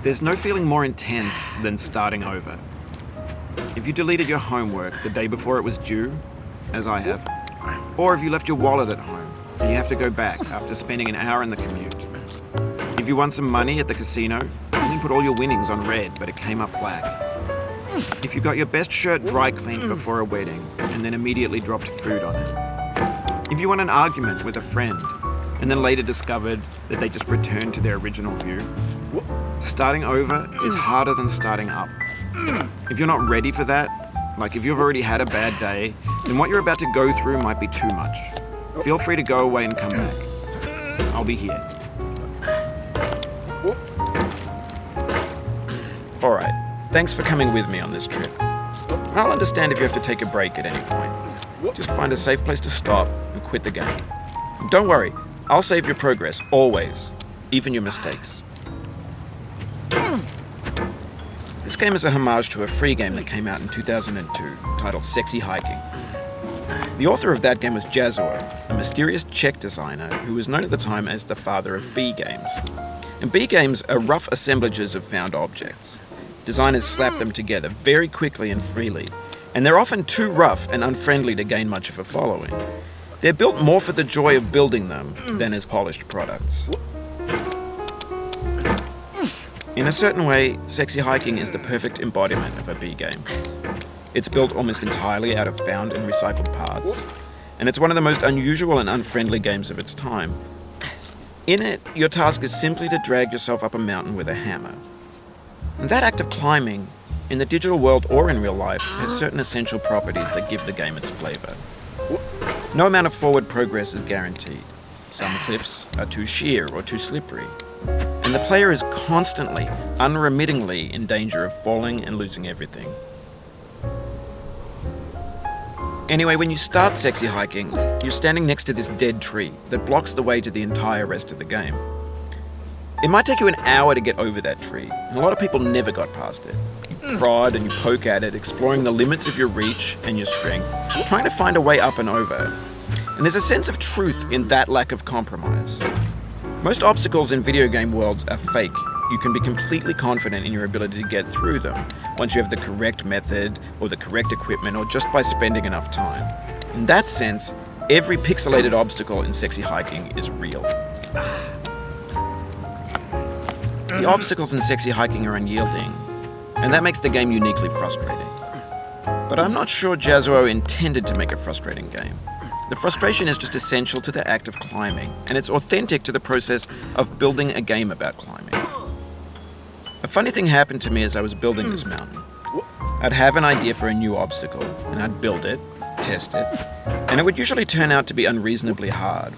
There's no feeling more intense than starting over. If you deleted your homework the day before it was due, as I have, or if you left your wallet at home and you have to go back after spending an hour in the commute. If you won some money at the casino and you put all your winnings on red but it came up black. If you got your best shirt dry cleaned before a wedding and then immediately dropped food on it. If you won an argument with a friend and then later discovered that they just returned to their original view. Starting over is harder than starting up. If you're not ready for that, like if you've already had a bad day, then what you're about to go through might be too much. Feel free to go away and come back. I'll be here. Alright, thanks for coming with me on this trip. I'll understand if you have to take a break at any point. Just find a safe place to stop and quit the game. Don't worry, I'll save your progress, always, even your mistakes. This game is a homage to a free game that came out in 2002, titled Sexy Hiking. The author of that game was Jazuo, a mysterious Czech designer who was known at the time as the father of B games. And B games are rough assemblages of found objects. Designers slap them together very quickly and freely, and they're often too rough and unfriendly to gain much of a following. They're built more for the joy of building them than as polished products. In a certain way, Sexy Hiking is the perfect embodiment of a B game. It's built almost entirely out of found and recycled parts, and it's one of the most unusual and unfriendly games of its time. In it, your task is simply to drag yourself up a mountain with a hammer. And that act of climbing, in the digital world or in real life, has certain essential properties that give the game its flavor. No amount of forward progress is guaranteed. Some cliffs are too sheer or too slippery. And the player is constantly, unremittingly in danger of falling and losing everything. Anyway, when you start Sexy Hiking, you're standing next to this dead tree that blocks the way to the entire rest of the game. It might take you an hour to get over that tree, and a lot of people never got past it. You prod and you poke at it, exploring the limits of your reach and your strength, trying to find a way up and over. And there's a sense of truth in that lack of compromise. Most obstacles in video game worlds are fake. You can be completely confident in your ability to get through them once you have the correct method or the correct equipment or just by spending enough time. In that sense, every pixelated obstacle in Sexy Hiking is real. The obstacles in Sexy Hiking are unyielding, and that makes the game uniquely frustrating. But I'm not sure Jazuo intended to make a frustrating game. The frustration is just essential to the act of climbing, and it's authentic to the process of building a game about climbing. A funny thing happened to me as I was building this mountain. I'd have an idea for a new obstacle, and I'd build it, test it, and it would usually turn out to be unreasonably hard.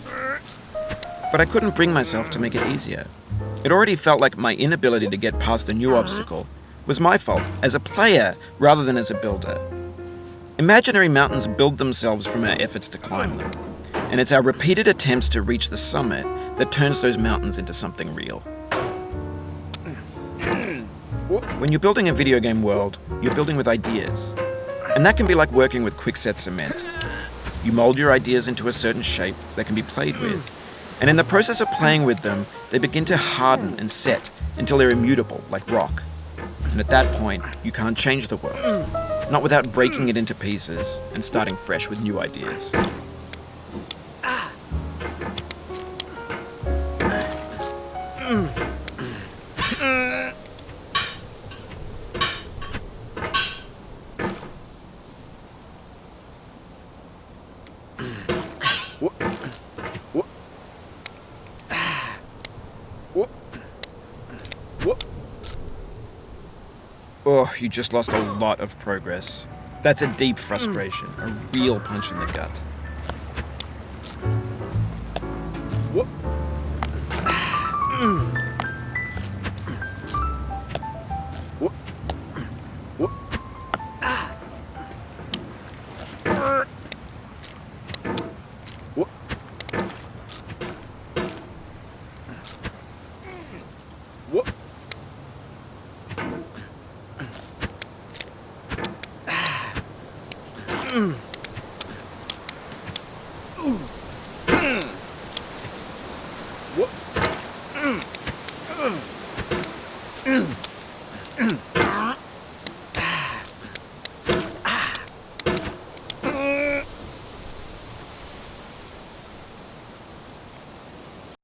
But I couldn't bring myself to make it easier. It already felt like my inability to get past the new obstacle was my fault as a player rather than as a builder. Imaginary mountains build themselves from our efforts to climb them, and it's our repeated attempts to reach the summit that turns those mountains into something real. When you're building a video game world, you're building with ideas, and that can be like working with quickset cement. You mold your ideas into a certain shape that can be played with, and in the process of playing with them, they begin to harden and set until they're immutable, like rock. And at that point, you can't change the world. Not without breaking it into pieces and starting fresh with new ideas. Oh, you just lost a lot of progress. That's a deep frustration, a real punch in the gut.